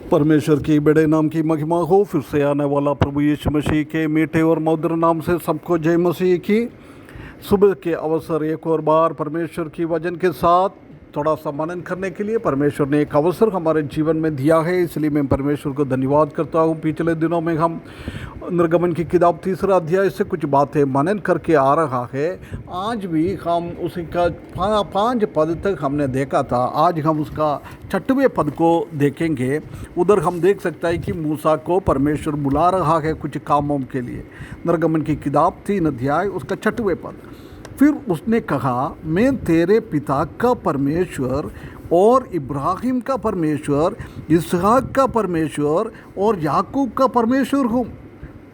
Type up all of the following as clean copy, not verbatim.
परमेश्वर की बड़े नाम की महिमा हो। फिर से आने वाला प्रभु यीशु मसीह के मीठे और मधुर नाम से सबको जय मसीह की। सुबह के अवसर एक और बार परमेश्वर की वचन के साथ थोड़ा सा मनन करने के लिए परमेश्वर ने एक अवसर हमारे जीवन में दिया है, इसलिए मैं परमेश्वर को धन्यवाद करता हूँ। पिछले दिनों में हम निर्गमन की किताब 3 अध्याय से कुछ बातें मनन करके आ रहा है। आज भी हम उसी का 5 पद तक हमने देखा था। आज हम उसका 6वें पद को देखेंगे। उधर हम देख सकते हैं कि मूसा को परमेश्वर बुला रहा है कुछ कामों के लिए। निर्गमन की किताब 3 अध्याय उसका 6वें पद। फिर उसने कहा, मैं तेरे पिता का परमेश्वर और इब्राहिम का परमेश्वर, इसहाक का परमेश्वर और याकूब का परमेश्वर हूँ।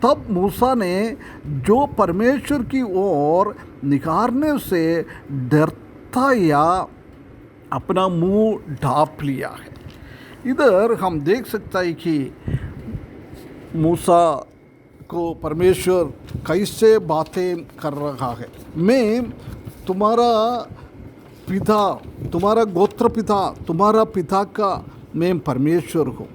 तब मूसा ने जो परमेश्वर की ओर निहारने से डरता या अपना मुंह ढाँप लिया है। इधर हम देख सकते हैं कि मूसा को परमेश्वर कैसे बातें कर रहा है। मैं तुम्हारा पिता, तुम्हारा गोत्र पिता, तुम्हारा पिता का मैं परमेश्वर हूँ।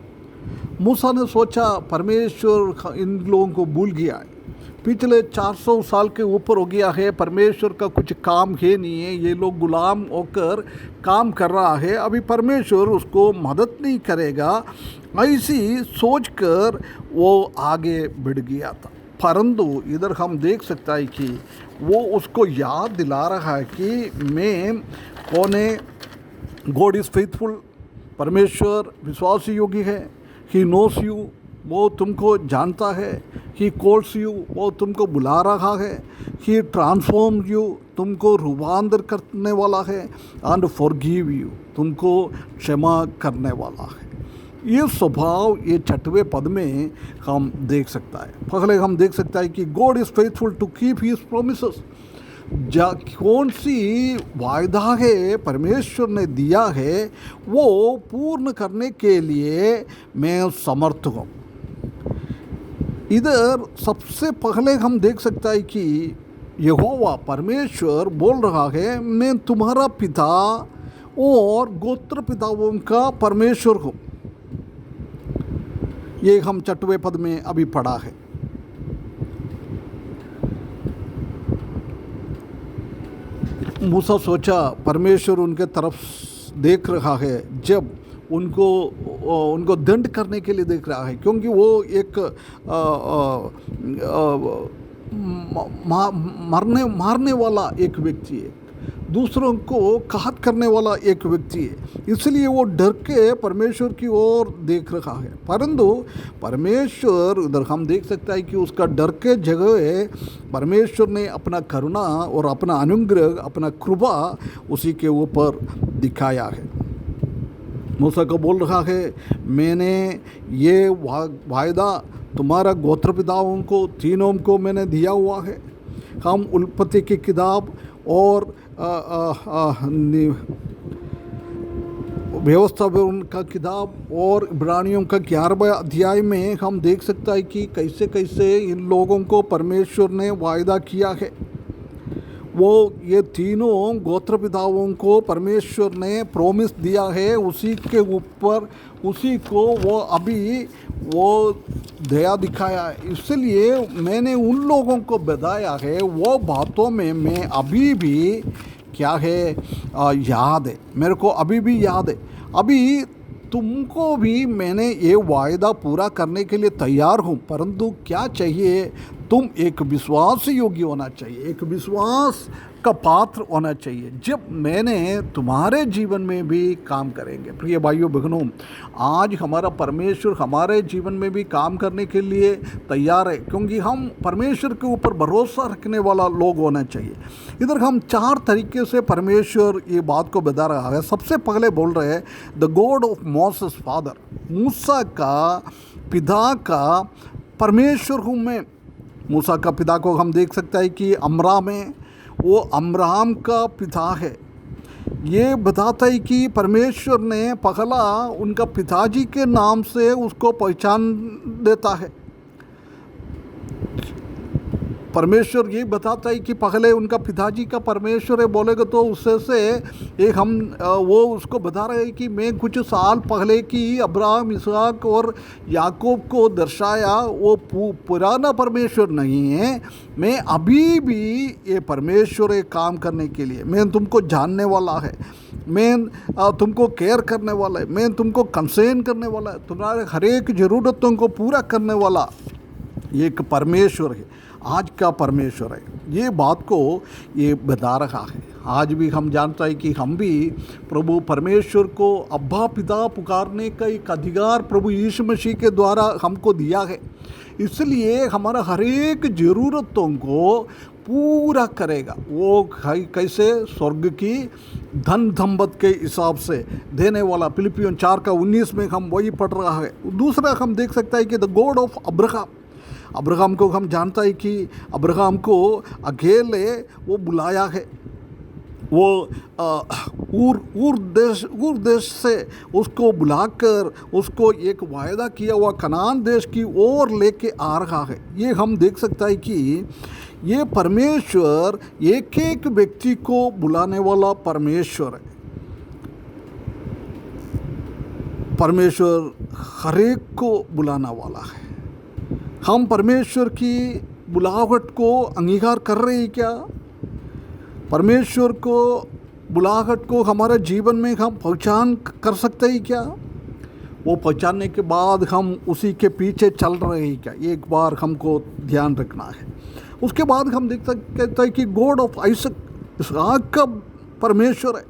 मूसा ने सोचा परमेश्वर इन लोगों को भूल गया है। पिछले 400 साल के ऊपर हो गया है, परमेश्वर का कुछ काम है नहीं है, ये लोग गुलाम होकर काम कर रहा है, अभी परमेश्वर उसको मदद नहीं करेगा, ऐसी सोचकर वो आगे बढ़ गया था। परंतु इधर हम देख सकते हैं कि वो उसको याद दिला रहा है कि मैं कौन है। गॉड इज़ फेथफुल, परमेश्वर विश्वास योग्य है। ही नोस यू, वो तुमको जानता है। ही कॉल्स यू, वो तुमको बुला रहा है। ही ट्रांसफॉर्म यू, तुमको रूपांतर करने वाला है। एंड फॉरगिव यू, तुमको क्षमा करने वाला है। ये स्वभाव ये 6वें पद में हम देख सकता है। पहले हम देख सकता है कि God is faithful to keep his promises. कौन सी वायदा है परमेश्वर ने दिया है वो पूर्ण करने के लिए मैं समर्थ हूँ। इधर सबसे पहले हम देख सकता है कि यहोवा परमेश्वर बोल रहा है, मैं तुम्हारा पिता और गोत्र पिताओं का परमेश्वर हूँ। ये हम 6वें पद में अभी पढ़ा है। मूसा सोचा परमेश्वर उनके तरफ देख रहा है, जब उनको दंड करने के लिए देख रहा है, क्योंकि वो एक मारने वाला एक व्यक्ति है, दूसरों को घात करने वाला एक व्यक्ति है, इसलिए वो डर के परमेश्वर की ओर देख रहा है। परंतु परमेश्वर उधर हम देख सकते हैं कि उसका डर के जगह परमेश्वर ने अपना करुणा और अपना अनुग्रह, अपना कृपा उसी के ऊपर दिखाया है। मूसा को बोल रहा है, मैंने ये वायदा तुम्हारा गोत्र पिताओं को तीनों को मैंने दिया हुआ है। हम उत्पत्ति की किताब और व्यवस्था का किताब और इब्रानियों का 11वां अध्याय में हम देख सकता है कि कैसे कैसे इन लोगों को परमेश्वर ने वायदा किया है। वो ये तीनों गोत्र पिताओं को परमेश्वर ने प्रॉमिस दिया है, उसी के ऊपर उसी को वो अभी वो दया दिखाया है। इसलिए मैंने उन लोगों को बताया है, वो बातों में मैं अभी भी क्या है याद है, मेरे को अभी भी याद है। अभी तुमको भी मैंने ये वायदा पूरा करने के लिए तैयार हूँ, परंतु क्या चाहिए, तुम एक विश्वास योग्य होना चाहिए, एक विश्वास का पात्र होना चाहिए, जब मैंने तुम्हारे जीवन में भी काम करेंगे। प्रिय भाइयों बहनों, आज हमारा परमेश्वर हमारे जीवन में भी काम करने के लिए तैयार है, क्योंकि हम परमेश्वर के ऊपर भरोसा रखने वाला लोग होना चाहिए। इधर हम 4 तरीके से परमेश्वर ये बात को बता रहा है। सबसे पहले बोल रहे हैं the god of Moses father, मूसा का पिता का परमेश्वर हूँ मैं। मूसा का पिता को हम देख सकते हैं कि अमराम है, वो अमराम का पिता है। ये बताता है कि परमेश्वर ने पहला उनका पिताजी के नाम से उसको पहचान देता है। परमेश्वर ये बताता है कि पहले उनका पिताजी का परमेश्वर है बोलेगा तो उससे से एक हम वो उसको बता रहे हैं कि मैं कुछ साल पहले की अब्राहम, इसहाक और याकूब को दर्शाया वो पुराना परमेश्वर नहीं है, मैं अभी भी ये परमेश्वर है काम करने के लिए, मैं तुमको जानने वाला है, मैं तुमको केयर करने वाला है, मैं तुमको कंसर्न करने वाला है, तुम्हारे हर एक ज़रूरतों को पूरा करने वाला एक परमेश्वर है, आज का परमेश्वर है। ये बात को ये बता रहा है। आज भी हम जानते हैं कि हम भी प्रभु परमेश्वर को अब्बा पिता पुकारने का एक अधिकार प्रभु यीशु मसीह के द्वारा हमको दिया है, इसलिए हमारा हर एक ज़रूरतों को पूरा करेगा। वो कैसे? स्वर्ग की धन दंपत के हिसाब से देने वाला। फिलिपियों 4:19 में हम वही पढ़ रहा है। दूसरा हम देख सकते हैं कि द गॉड ऑफ अब्राहम को हम जानता है कि अब्राहम को अकेले वो बुलाया है, वो ऊर देश से उसको बुलाकर उसको एक वायदा किया हुआ कनान देश की ओर लेके आ रहा है। ये हम देख सकता है कि ये परमेश्वर एक एक व्यक्ति को बुलाने वाला परमेश्वर है। परमेश्वर हर एक को बुलाने वाला है। हम परमेश्वर की बुलाहट को अंगीकार कर रहे हैं क्या? परमेश्वर को बुलाहट को हमारे जीवन में हम पहचान कर सकते हैं क्या? वो पहचानने के बाद हम उसी के पीछे चल रहे हैं क्या? एक बार हमको ध्यान रखना है। उसके बाद हम देख सकते हैं कि गॉड ऑफ आइसक, इसहाक का परमेश्वर है।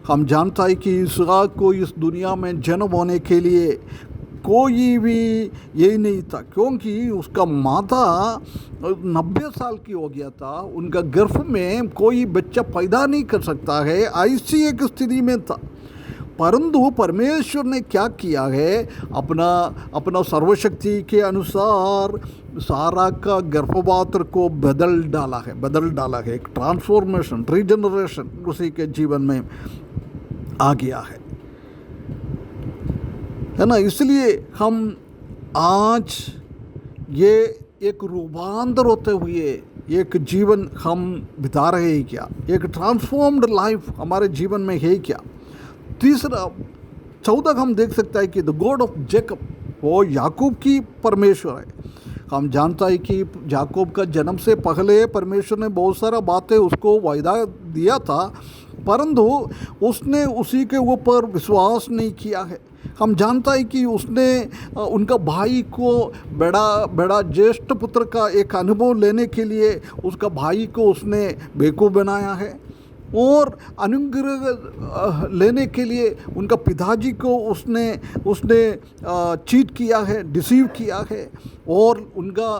हम जानता है कि इसहाक को इस दुनिया में जन्म होने के लिए कोई भी यही नहीं था, क्योंकि उसका माता 90 साल की हो गया था, उनका गर्भ में कोई बच्चा पैदा नहीं कर सकता है, ऐसी एक स्थिति में था। परंतु परमेश्वर ने क्या किया है, अपना सर्वशक्ति के अनुसार सारा का गर्भपात्र को बदल डाला है। एक ट्रांसफॉर्मेशन, रीजनरेशन उसी के जीवन में आ गया है ना। इसलिए हम आज ये एक रूपांतर होते हुए एक जीवन हम बिता रहे हैं क्या? एक ट्रांसफॉर्म्ड लाइफ हमारे जीवन में है क्या? तीसरा 14 हम देख सकते हैं कि द गॉड ऑफ जेकब, वो याकूब की परमेश्वर है। हम जानता है कि याकूब का जन्म से पहले परमेश्वर ने बहुत सारा बातें उसको वायदा दिया था, परंतु उसने उसी के ऊपर विश्वास नहीं किया है। हम जानता है कि उसने उनका भाई को बड़ा ज्येष्ठ पुत्र का एक अनुभव लेने के लिए उसका भाई को उसने बेवकूफ़ बनाया है, और अनुग्रह लेने के लिए उनका पिताजी को उसने चीट किया है, डिसीव किया है, और उनका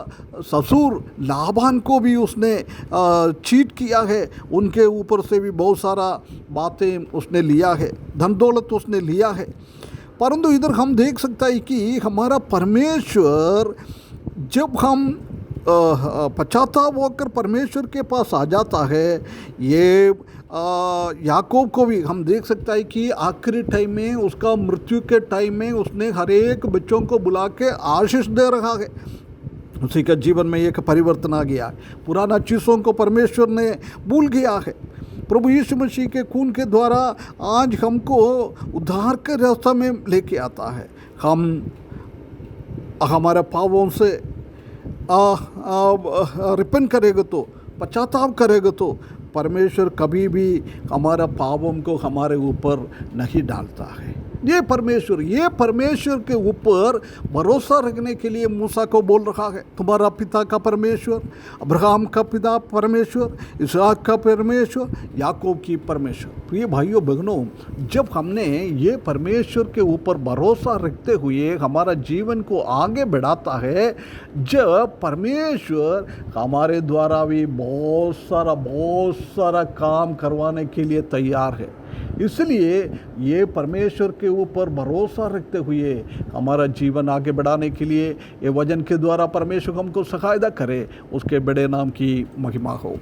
ससुर लाबान को भी उसने चीट किया है। उनके ऊपर से भी बहुत सारा बातें उसने लिया है, धन दौलत उसने लिया है। परंतु इधर हम देख सकते हैं कि हमारा परमेश्वर जब हम पश्चाताप होकर परमेश्वर के पास आ जाता है, ये याकूब को भी हम देख सकता है कि आखिरी टाइम में, उसका मृत्यु के टाइम में उसने हर एक बच्चों को बुला के आशीष दे रहा है। उसी का जीवन में एक परिवर्तन आ गया है। पुराना चीज़ों को परमेश्वर ने भूल गया है। प्रभु यीशु मसीह के खून के द्वारा आज हमको उद्धार के रास्ते में लेके आता है। हम हमारे पापों से रिपेंट करेगा तो, पश्चाताप करेगा तो परमेश्वर कभी भी हमारा पापों को हमारे ऊपर नहीं डालता है। ये परमेश्वर के ऊपर भरोसा रखने के लिए मूसा को बोल रहा है, तुम्हारा पिता का परमेश्वर, अब्राहम का पिता परमेश्वर, इसहाक का परमेश्वर, याकूब की परमेश्वर। तो ये भाइयों बहनों, जब हमने ये परमेश्वर के ऊपर भरोसा रखते हुए हमारा जीवन को आगे बढ़ाता है, जब परमेश्वर हमारे द्वारा भी बहुत सारा काम करवाने के लिए तैयार है। इसलिए ये परमेश्वर के ऊपर भरोसा रखते हुए हमारा जीवन आगे बढ़ाने के लिए ये वचन के द्वारा परमेश्वर हमको सहायता करे, उसके बड़े नाम की महिमा हो।